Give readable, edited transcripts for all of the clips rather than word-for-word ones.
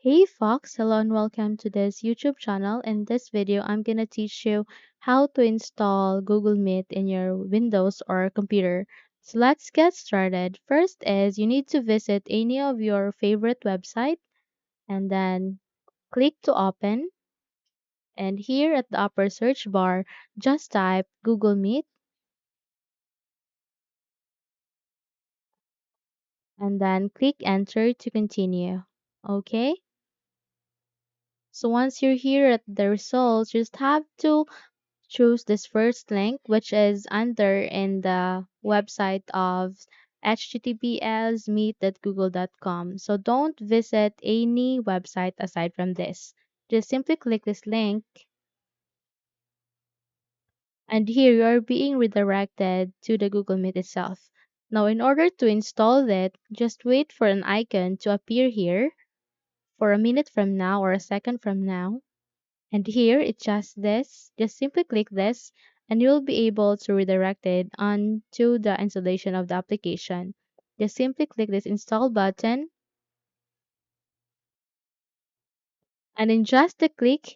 Hey Fox, hello and welcome to this YouTube channel. In this video, I'm gonna teach you how to install Google Meet in your Windows or computer. So let's get started. First is you need to visit any of your favorite website and then click to open. And here at the upper search bar, just type Google Meet and then click enter to continue. Okay? So once you're here at the results, just have to choose this first link, which is under in the website of https meet.google.com. So don't visit any website aside from this. Just simply click this link, and here you are being redirected to the Google Meet itself. Now, in order to install it, just wait for an icon to appear here for a minute from now or a second from now. And here it's just this. Just simply click this and you'll be able to redirect it onto the installation of the application. Just simply click this install button and in just a click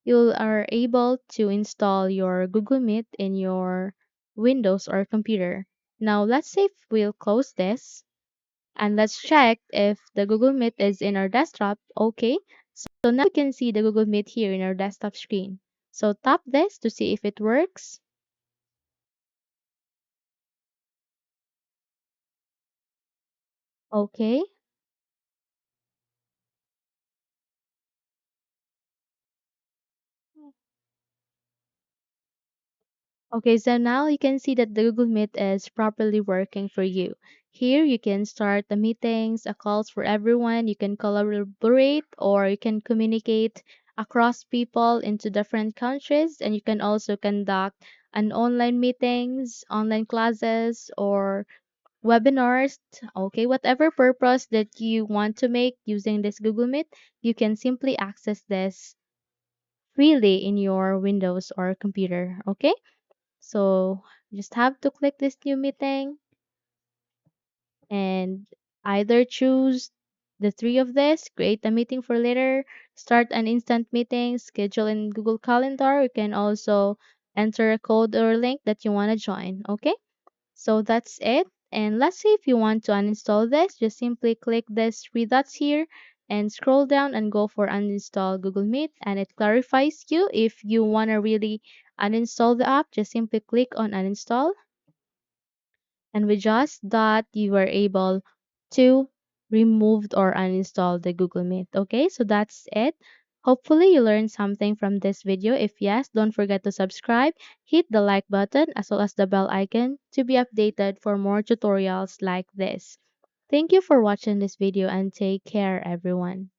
you are able to install your Google Meet in your Windows or computer. Now let's say if we'll close this and let's check if the Google Meet is in our desktop. Okay. So now we can see the Google Meet here in our desktop screen. So tap this to see if it works. Okay. Okay, so now you can see that the Google Meet is properly working for you. Here you can start the meetings, calls for everyone. You can collaborate or you can communicate across people into different countries, and you can also conduct an online meetings, online classes, or webinars. Okay, whatever purpose that you want to make using this Google Meet, you can simply access this freely in your Windows or computer. Okay. So you just have to click this new meeting and either choose the three of this, create a meeting for later, start an instant meeting, schedule in Google Calendar. You can also enter a code or link that you want to join. Okay, so that's it. And let's say if you want to uninstall this, just simply click this three dots here and scroll down and go for uninstall Google Meet, and it clarifies you if you want to really uninstall the app. Just simply click on uninstall, and with just that you are able to remove or uninstall the Google Meet. Okay, so that's it. Hopefully you learned something from this video. If yes, don't forget to subscribe, hit the like button as well as the bell icon to be updated for more tutorials like this. Thank you for watching this video and take care everyone.